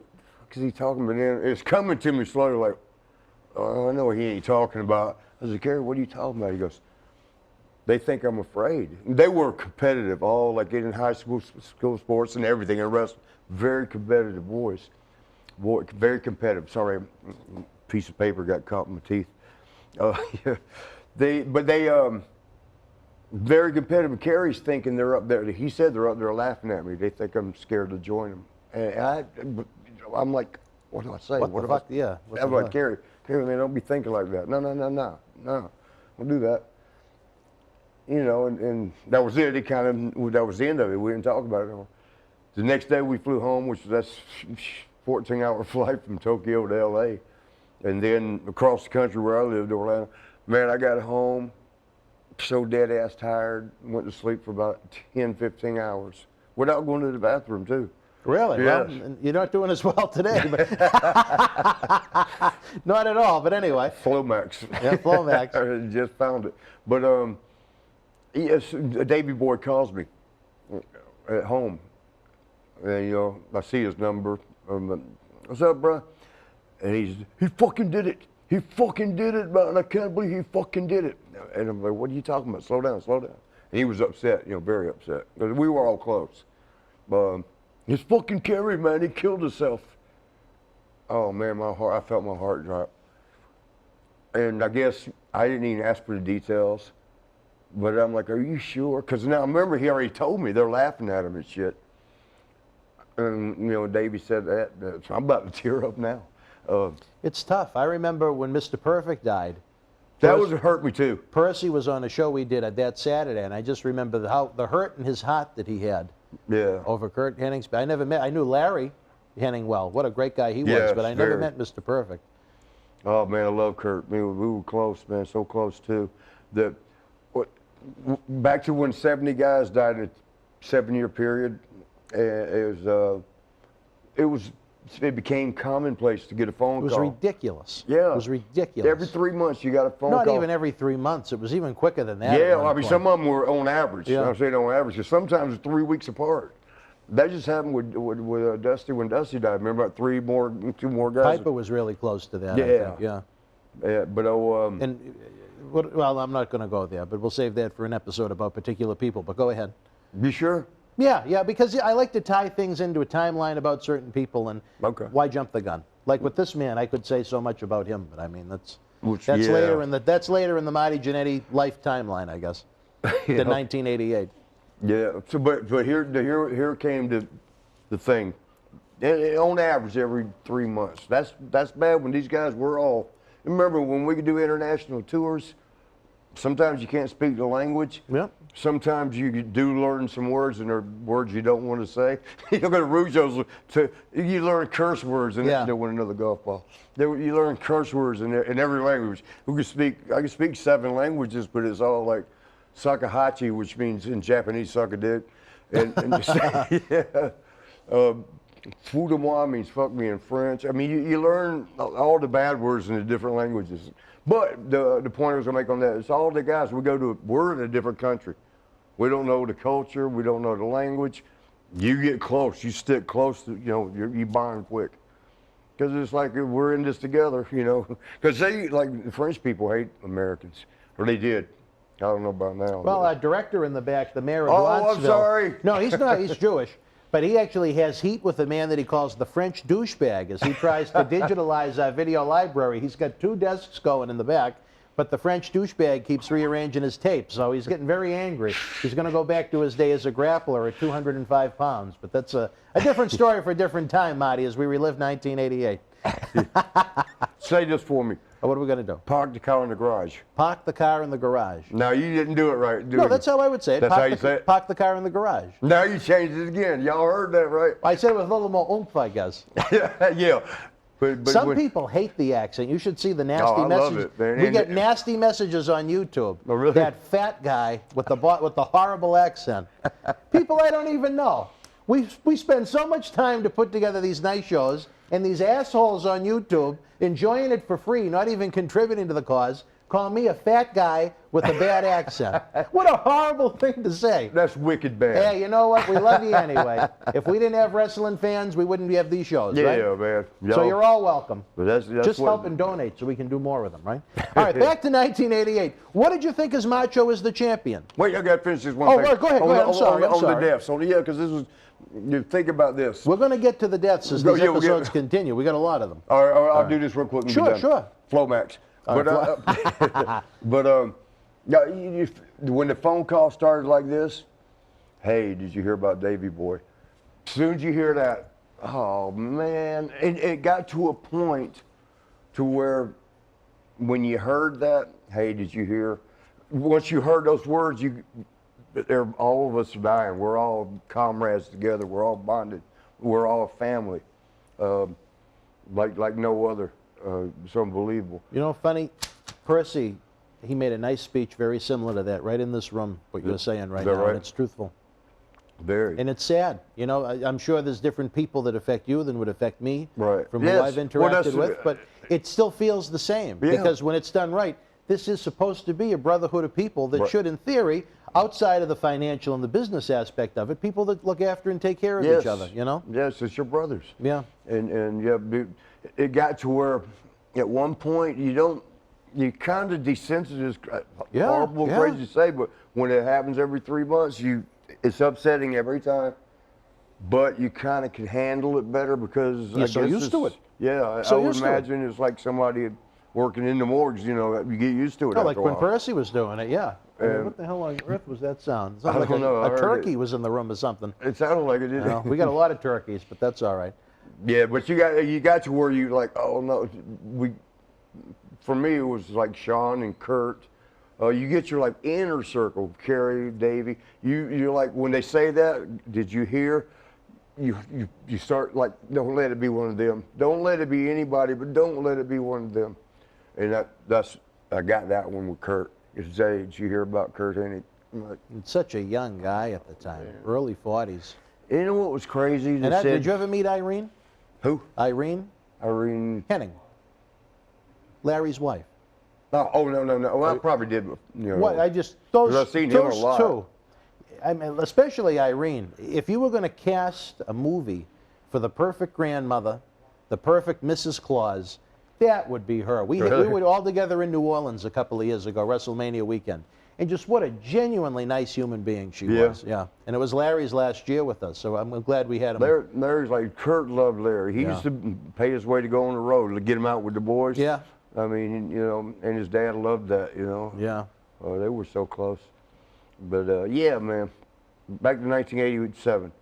because he's talking, but then it's coming to me slowly, like, oh, I know what he ain't talking about. I said, Kerry, what are you talking about? He goes, they think I'm afraid. They were competitive, all like in high school sports and everything, and wrestling. Very competitive boys. Very competitive. Sorry, piece of paper got caught in my teeth. Yeah. They very competitive. Kerry's thinking they're up there. He said they're up there laughing at me. They think I'm scared to join them. And I'm like, what do I say? What the fuck? Yeah. I'm like, Kerry, man, don't be thinking like that. No. Don't do that. And that was it. That was the end of it. We didn't talk about it anymore. The next day we flew home, that's 14-hour flight from Tokyo to LA. And then across the country where I lived, Orlando. Man, I got home so dead ass tired, went to sleep for about 10, 15 hours without going to the bathroom too. Really? Yes. Well, you're not doing as well today. But not at all, but anyway. Flomax. Yeah, Flomax. I just found it. But yes, a Davey boy calls me at home. And I see his number. What's up, bro? And he fucking did it. He fucking did it, man. I can't believe he fucking did it. And I'm like, what are you talking about? Slow down. And he was upset, very upset. Because we were all close. It's fucking Kerry, man. He killed himself. Oh, man, I felt my heart drop. And I guess I didn't even ask for the details. But I'm like, are you sure? Because now, remember, he already told me. They're laughing at him and shit. And, Davey said that. So I'm about to tear up now. It's tough. I remember when Mr. Perfect died. That would hurt me too. Percy was on a show we did that Saturday, and I just remember the hurt in his heart that he had. Yeah. Over Kurt Henning's. I knew Larry Henning well. What a great guy he was, Yes, but I never very. met Mr. Perfect. Oh man, I love Kurt. We were close, man, so close too. Back to when 70 guys died 7-year period. It became commonplace to get a phone It was call. ridiculous. Yeah. It was ridiculous. Every 3 months you got a phone call. Not even every 3 months. It was even quicker than that. Yeah, at one I mean, point. some of them were on average. Yeah. I'm saying on average. 'Cause sometimes it's 3 weeks apart. That just happened with Dusty when Dusty died. Remember, about 2 more guys. Piper was really close to that. I Yeah. think. Yeah. Yeah, but And well, I'm not going to go there, but we'll save that for an episode about particular people. But go ahead. you sure? Yeah, because I like to tie things into a timeline about certain people, and Okay. why jump the gun? Like with this man, I could say so much about him, but I mean that's Yeah. later in the Marty Jannetty life timeline, I guess. The 1988. Yeah. So, but here came the thing. On average, every 3 months. That's bad when these guys were all. Remember when we could do international tours? Sometimes you can't speak the language. Yeah. Sometimes you do learn some words, and they're words you don't want to say. You go to Rougeau's, you learn curse words, and Yeah. they want another golf ball. You learn curse words in every language. I can speak 7 languages, but it's all like sakahachi, which means in Japanese suck a dick. And yeah. Fou de moi means fuck me in French. I mean, you learn all the bad words in the different languages. But the point I was going to make on that is all the guys, we're in a different country. We don't know the culture. We don't know the language. You get close. You stick close to, you bond quick. Because it's like we're in this together, Because the French people hate Americans. Or they did. I don't know about now. Well, our director in the back, the mayor of Oh, Blancheville. I'm sorry. No, he's not. He's Jewish. But he actually has heat with a man that he calls the French douchebag as he tries to digitalize our video library. He's got 2 desks going in the back, but the French douchebag keeps rearranging his tapes, so he's getting very angry. He's going to go back to his day as a grappler at 205 pounds. But that's a different story for a different time, Marty, as we relive 1988. Say this for me. What are we going to do? Park the car in the garage. Park the car in the garage. Now, you didn't do it right. No, that's how I would say it. That's how you say it? Park the car in the garage. Now you changed it again. Y'all heard that, right? I said it with a little more oomph, I guess. Yeah. But Some people hate the accent. You should see the nasty I love messages. it. We get nasty messages on YouTube. Oh, really? That fat guy with the horrible accent. People I don't even know. We spend so much time to put together these nice shows, and these assholes on YouTube enjoying it for free, not even contributing to the cause, call me a fat guy with a bad accent. What a horrible thing to say. That's wicked bad. Hey, you know what? We love you anyway. If we didn't have wrestling fans, we wouldn't have these shows, right? Yeah, man. So you're all welcome. But that's Just help and donate so we can do more with them, right? All right, back to 1988. What did you think as Macho as the champion? Wait, I got to finish this one Oh, thing. go ahead. I'm sorry. On the deaths. Because this was, you think about this. We're going to get to the deaths as these episodes continue. We got a lot of them. All right, I'll do this real quick and Sure, be done. sure. Flomax. When the phone call started like this, hey, did you hear about Davey Boy? As soon as you hear that, oh man, it got to a point to where when you heard that, hey, did you hear? Once you heard those words, all of us are dying. We're all comrades together. We're all bonded. We're all a family, like no other. It's unbelievable. You know, funny, Percy, he made a nice speech very similar to that right in this room, what you're saying right now, right? and it's truthful. Very. And it's sad. You know, I'm sure there's different people that affect you than would affect me Right. from Yes. who I've interacted Well, with, but it still feels the same Yeah. because when it's done right, this is supposed to be a brotherhood of people that should, in theory, outside of the financial and the business aspect of it, people that look after and take care of each other, you know? Yes, it's your brothers. Yeah. And yeah, it got to where at one point you kind of desensitize, horrible, crazy to say, but when it happens every 3 months, it's upsetting every time. But you kind of can handle it better because You're so used to it. Yeah, So I would used to it. imagine it's like somebody working in the morgues. You get used to it. Oh, after like a when while. Percy was doing it, yeah. I mean, what the hell on earth was that sound? It sounded I like don't know, I a heard turkey it. was in the room or something. It sounded like it, didn't You know, it? we got a lot of turkeys, but that's all right. Yeah, but you got to where you like, oh no, for me it was like Sean and Kurt. You get your like inner circle, Kerry, Davey. You're like when they say that, did you hear? You start like, don't let it be one of them. Don't let it be anybody, but don't let it be one of them. And I got that one with Kurt. Did you hear about Kurt Hennig? Like, Such a young guy at the time, early 40s. you know what was crazy? They And said, did you ever meet Irene? who? Irene Irene. Henning, Larry's wife. No, no. Well, I probably did. But, you know, What I just those, 'cause I've seen him a those lot. two. I mean, especially Irene. If you were going to cast a movie for the perfect grandmother, the perfect Mrs. Claus, that would be her. We were all together in New Orleans a couple of years ago, WrestleMania weekend. And just what a genuinely nice human being she was. Yeah. And it was Larry's last year with us, so I'm glad we had him. Larry's like, Kurt loved Larry. He used to pay his way to go on the road to get him out with the boys. Yeah. I mean, you know, and his dad loved that, you know. Yeah. They were so close. But, yeah, man, back to 1987.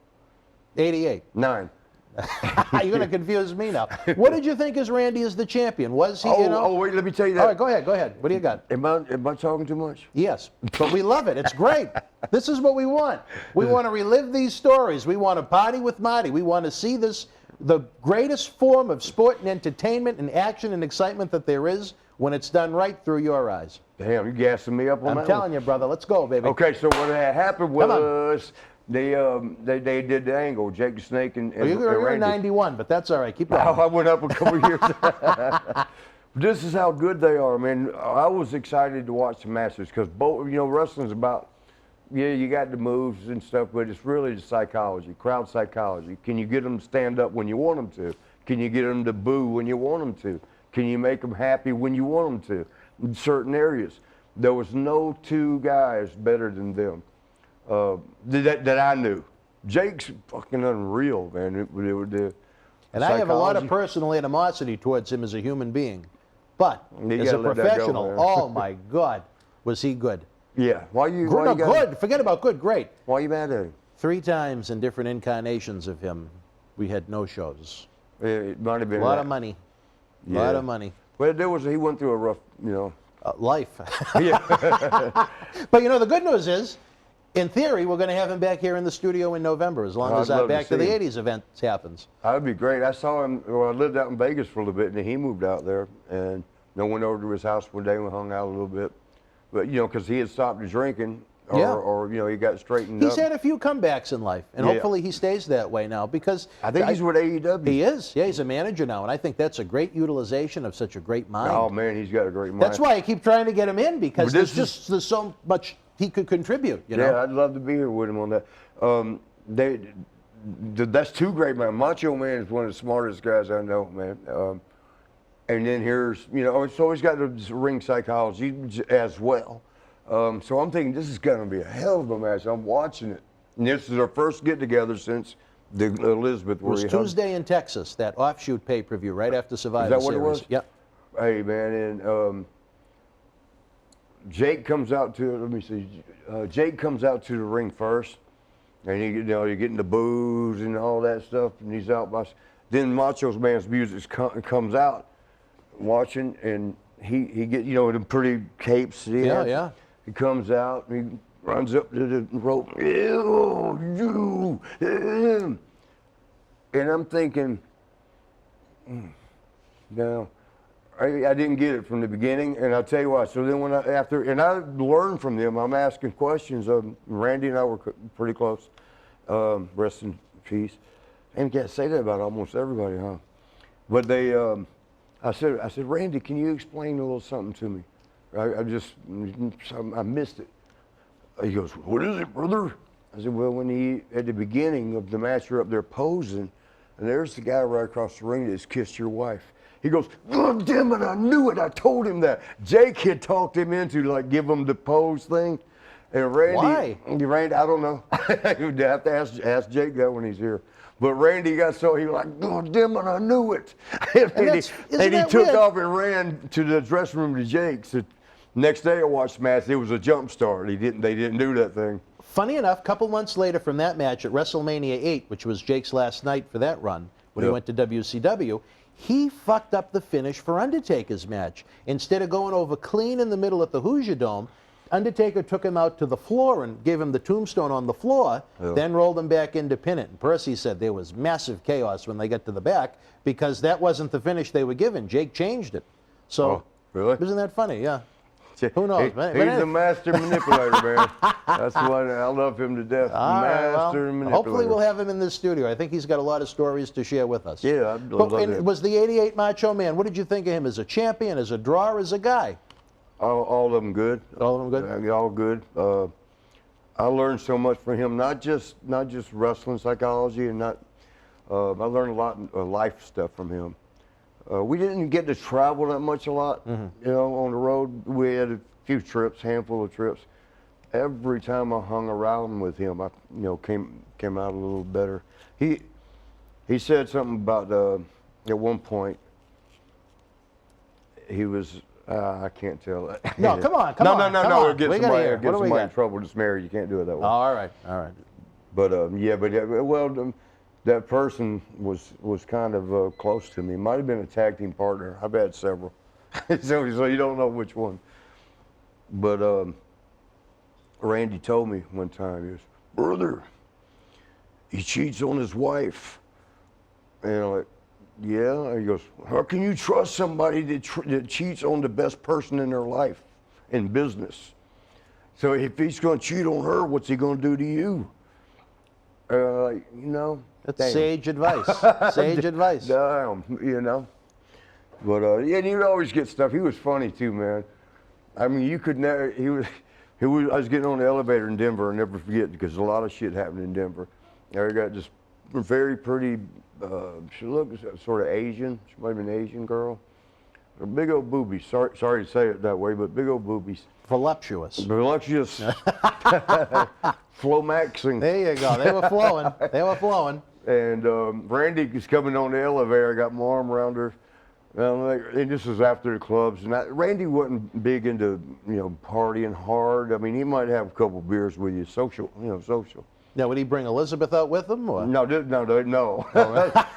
88. 9. You're going to confuse me now. What did you think as Randy as the champion? Was he, you know? Oh, wait, let me tell you that. All right, go ahead. What do you got? Am I talking too much? Yes, but we love it. It's great. This is what we want. We want to relive these stories. We want to party with Marty. We want to see this, the greatest form of sport and entertainment and action and excitement that there is when it's done right through your eyes. Damn, you gassing me up on that I'm telling you, brother. Let's go, baby. Okay, so what had happened Come on. was they did the angle, Jake the Snake and Well, you're in Randy. 91, but that's all right. Keep going. I went up a couple years. This is how good they are, man. I was excited to watch the matches because both, you know, wrestling's about, yeah, you got the moves and stuff, but it's really the psychology, crowd psychology. Can you get them to stand up when you want them to? Can you get them to boo when you want them to? Can you make them happy when you want them to? In certain areas, there was no two guys better than them that I knew. Jake's fucking unreal, man. And I have a lot of personal animosity towards him as a human being. But You as a gotta let that go, professional, man. oh my God, was he good. Yeah. Why you Good. Forget about good, great. Why you mad at him? 3 times in different incarnations of him, we had no shows. It might have been A lot of money. A lot of money. Well, he went through a rough, you know. Life. Yeah. But you know, the good news is, in theory, we're going to have him back here in the studio in November, as long as I'd our love to Back to see the him. 80s event happens. That'd be great. I saw him. Well, I lived out in Vegas for a little bit, and then he moved out there, and I went over to his house one day and we hung out a little bit. But you know, because he had stopped drinking, or you know, he got straightened up. He's had a few comebacks in life, and hopefully he stays that way now, because I think he's with AEW. he is. Yeah, he's a manager now, and I think that's a great utilization of such a great mind. Oh man, he's got a great mind. That's why I keep trying to get him in, because Well, there's so much he could contribute. You know. Yeah, I'd love to be here with him on that. That's 2 great men. Macho Man is one of the smartest guys I know, man. And then here's, you know, so he's got the ring psychology as well. So I'm thinking this is going to be a hell of a match. I'm watching it. And this is our first get-together since the Elizabeth. It was Tuesday in Texas, that offshoot pay-per-view right after Survivor Is that what it Series. was? Yep. Hey, man, and Jake comes out to, let me see, Jake comes out to the ring first, and you know, you're getting the boos and all that stuff, and he's out by, then Macho Man's music comes out, watching, and he get, you know, them pretty capes. Yeah. He comes out, and he runs up to the rope, and I'm thinking, no. I didn't get it from the beginning, and I'll tell you why. So then and I learned from them. I'm asking questions. Randy and I were pretty close. Rest in peace. And you can't say that about almost everybody, huh? But I said, Randy, can you explain a little something to me? I missed it. He goes, what is it, brother? I said, well, when at the beginning of the match, you're up there posing, and there's the guy right across the ring that's kissed your wife. He goes, God damn it, I knew it. I told him that. Jake had talked him into, like, give him the pose thing. And Randy, Why? I don't know. You'd have to ask Jake that when he's here. But Randy he was like, God damn it, I knew it. and he took off and ran to the dressing room to Jake's. Next day I watched the match. It was a jump start. They didn't do that thing. Funny enough, a couple months later from that match at WrestleMania 8, which was Jake's last night for that run, when he went to WCW, he fucked up the finish for Undertaker's match. Instead of going over clean in the middle at the Hoosier Dome, Undertaker took him out to the floor and gave him the tombstone on the floor, then rolled him back in to pin it. And Percy said there was massive chaos when they got to the back because that wasn't the finish they were given. Jake changed it. So, really? Isn't that funny? Yeah. Who knows? He's a master manipulator, man. That's what I love him to death. All right, well, Master manipulator. hopefully we'll have him in this studio. I think he's got a lot of stories to share with us. Yeah, I'd love And it. was the '88 Macho Man? What did you think of him as a champion, as a drawer, as a guy? All of them good. All of them good? All good. I learned so much from him, not just wrestling psychology, and I learned a lot of life stuff from him. We didn't get to travel that much a lot, you know, on the road. We had a few trips, handful of trips. Every time I hung around with him, I came out a little better. He said something about at one point he was. I can't tell that. No, come on, come on. No. We It gets gotta somebody, hear. it What gets do we somebody got? in trouble that's married. You can't do it that way. All right, all right. But that person was kind of close to me. Might have been a tag team partner. I've had several, so you don't know which one. But Randy told me one time, he goes, "Brother, he cheats on his wife." And I'm like, "Yeah." And he goes, "How can you trust somebody that cheats on the best person in their life, in business? So if he's going to cheat on her, what's he going to do to you?" That's damn. sage advice. Sage advice. Damn, But yeah, and he would always get stuff. He was funny too, man. I mean, you could never. I was getting on the elevator in Denver. I'll never forget, because a lot of shit happened in Denver. I got this very pretty. She looked sort of Asian. She might have been an Asian girl. Big old boobies. Sorry to say it that way, but big old boobies. Voluptuous. Voluptuous. Flomaxing. There you go. They were flowing. They were flowing. And Randy was coming on the elevator. I got my arm around her. And this was after the clubs. And Randy wasn't big into, partying hard. I mean, he might have a couple beers with you, social. Now, would he bring Elizabeth out with him? Or? No. Oh, really?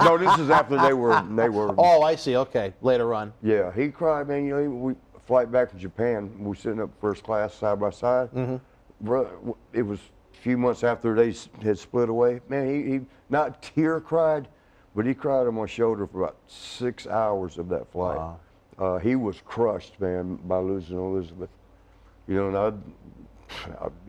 No, this is after they were. Oh, I see. Okay, later on. Yeah, he cried, man. We flight back from Japan. We were sitting up first class, side by side. It was a few months after they had split away. Man, he not tear cried, but he cried on my shoulder for about 6 hours of that flight. Wow. He was crushed, man, by losing Elizabeth. And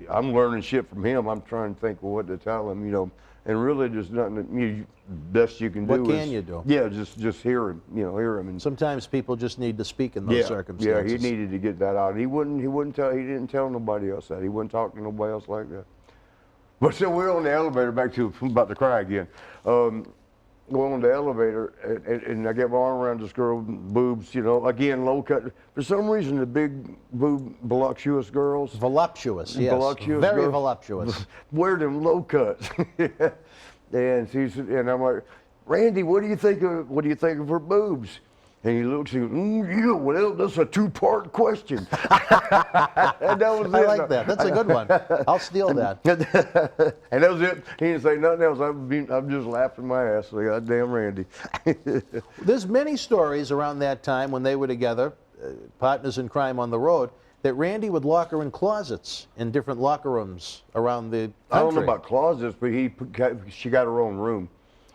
I'm learning shit from him. I'm trying to think of what to tell him, and really there's nothing. Best you can do. What can you do? Yeah, just hear him, hear him. And sometimes people just need to speak in those circumstances. Yeah, he needed to get that out. He didn't tell nobody else that. He wouldn't talk to nobody else like that. But so we're on the elevator back to, I'm about to cry again. Going on the elevator, and I get my arm around this girl, boobs, again, low cut. For some reason, the big boob, voluptuous girls. Voluptuous, yes. Voluptuous Very girls voluptuous. wear them low cuts. And I'm like, "Randy, what do you think of her boobs?" And he looks and goes, "Yeah, well, that's a two-part question." And that was it. I like that. That's a good one. I'll steal that. And that was it. He didn't say nothing else. I'm just laughing my ass. Like, goddamn Randy. There's many stories around that time when they were together, partners in crime on the road, that Randy would lock her in closets in different locker rooms around the country. I don't know about closets, but she got her own room.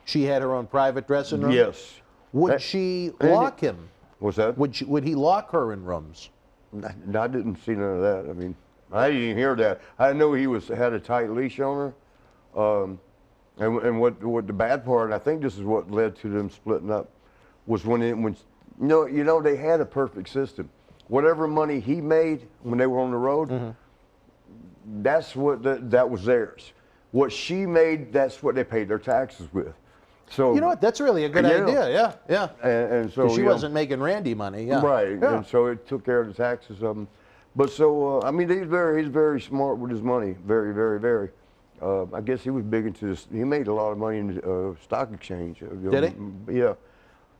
She had her own private dressing room? Yes. Would she lock him? What's that? Would he lock her in rooms? No, I didn't see none of that. I mean, I didn't even hear that. I know he had a tight leash on her. And what the bad part, and I think this is what led to them splitting up, was when they had a perfect system. Whatever money he made when they were on the road, that's what that was theirs. What she made, that's what they paid their taxes with. So you know what? That's really a good idea. Yeah. And so she wasn't making Randy money. Yeah. Right. Yeah. And so it took care of the taxes of him. But so I mean, he's very smart with his money. Very, very, very. I guess he was big into this. He made a lot of money in the stock exchange. Did he? Yeah.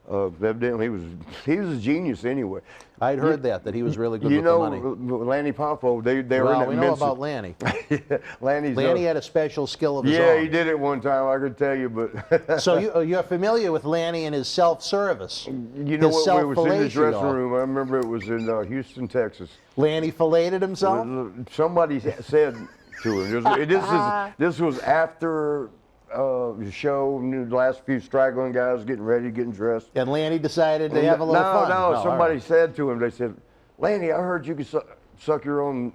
Evidently, he was a genius anyway. I'd heard that he was really good with the money. Lanny Poffo, they were in that we know about Lanny. Lanny had a special skill of his own. Yeah, he did it one time, I could tell you, but... So you're familiar with Lanny and his self-service. You know what, we was in this dressing room, I remember it was in Houston, Texas. Lanny filleted himself? Somebody said to him, this was after... the show, the last few straggling guys getting ready, getting dressed. And Lanny decided to have a little fun. No, somebody said to him, they said, "Lanny, I heard you could suck your own,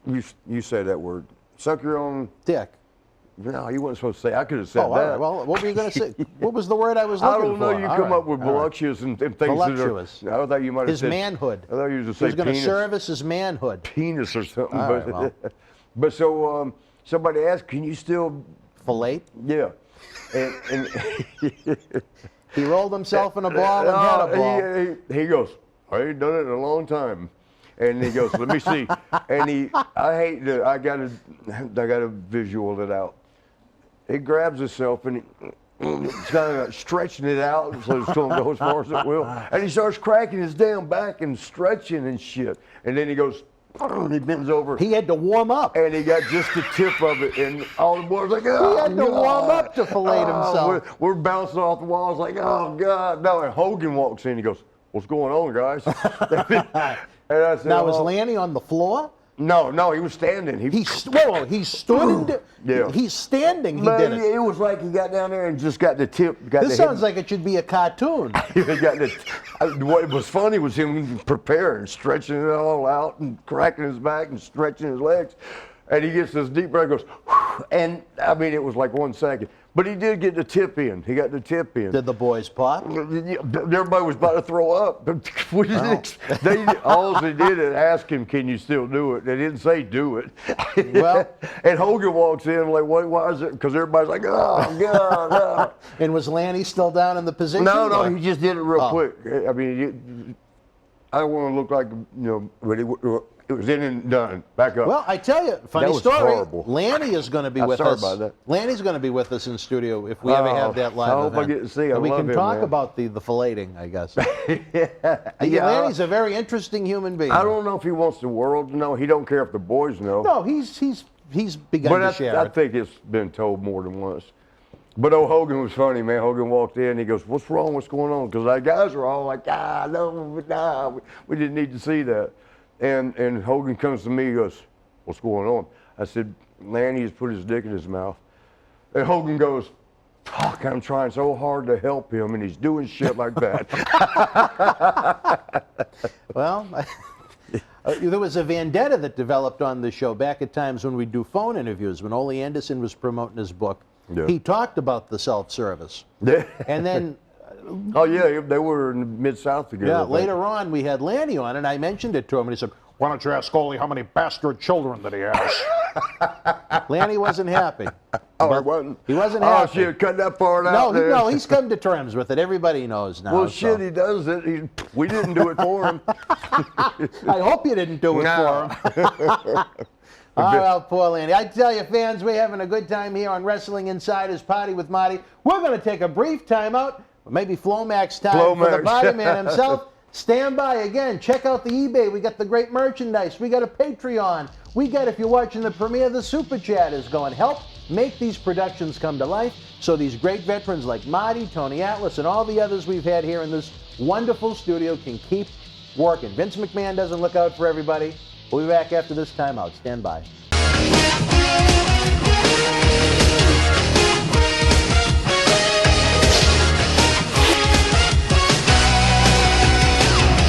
you say that word, suck your own, Dick. no, you weren't supposed to say, I could have said Oh, all that. right. Well, what were you going to say? What was the word I was I looking don't know, for? you All come right, up with all right. voluptuous and things Voluptuous. that are, I thought you might have His said. manhood. I thought you were going to He say was going to penis. service his manhood. Penis or something. All right, well. But so somebody asked, can you still, Fillet. yeah. And He rolled himself in a ball and had a ball. He goes, I ain't done it in a long time. And he goes, let me see. And I got to visual it out. He grabs himself and he's kind of stretching it out so it's going to go as far as it will. And he starts cracking his damn back and stretching and shit. And then he goes, he bends over. He had to warm up. And he got just the tip of it, and all the boys like, oh, He had to warm up to fillet himself. We're bouncing off the walls like, oh, God. No, and Hogan walks in, he goes, what's going on, guys? And I said, Now, was "Oh." Lanny on the floor? No, he was standing. He stood. Yeah. He's standing. He But did it. it was like he got down there and just got the tip. This sounds like it should be a cartoon. What was funny was him preparing, stretching it all out and cracking his back and stretching his legs. And he gets this deep breath, goes, whew, and I mean, it was like 1 second. But he did get the tip in. He got the tip in. Did the boys pop? Everybody was about to throw up. We didn't, all they did is ask him, can you still do it? They didn't say do it. Well. And Hogan walks in like, why is it? Because everybody's like, oh, God, no. And was Lanny still down in the position? No, he just did it real Oh. quick. I mean, I don't want to look like, but it was in and done. Back up. Well, I tell you, funny That was story. horrible. Lanny is going to be with sorry us. about that. Lanny's going to be with us in studio if we ever have that live I hope I event. get to see. I And we love can him, talk man. about the filleting, I guess. Yeah. Lanny's a very interesting human being. I don't know if he wants the world to know. He don't care if the boys know. No, he's begun But to share I it. think it's been told more than once. But Hogan was funny, man. Hogan walked in, he goes, what's wrong, what's going on? Because our guys were all like, we didn't need to see that. And Hogan comes to me, he goes, what's going on? I said, Lanny has put his dick in his mouth. And Hogan goes, fuck, I'm trying so hard to help him, and he's doing shit like that. Well, there was a vendetta that developed on the show back at times when we do phone interviews, when Ole Anderson was promoting his book. Yeah. He talked about the self-service. And then Oh, yeah, they were in the Mid-South together. yeah, I think. later on, we had Lanny on, and I mentioned it to him, and he said, why don't you ask Ole how many bastard children that he has? Lanny wasn't happy. Oh, it wasn't? He wasn't Oh, happy. shit, cut that part out there. No, he's come to terms with it. Everybody knows now. Well, so. shit, he does it. We didn't do it for him. I hope you didn't do it No. for him. Oh, well, poor Lanny. I tell you, fans, we're having a good time here on Wrestling Insider's Party with Marty. We're going to take a brief timeout, maybe Flomax time for the Flomax. Body Man himself. Stand by again. Check out the eBay. We got the great merchandise. We got a Patreon. We got, if you're watching the premiere, the Super Chat is going. Help make these productions come to life so these great veterans like Marty, Tony Atlas, and all the others we've had here in this wonderful studio can keep working. Vince McMahon doesn't look out for everybody. We'll be back after this timeout. Stand by.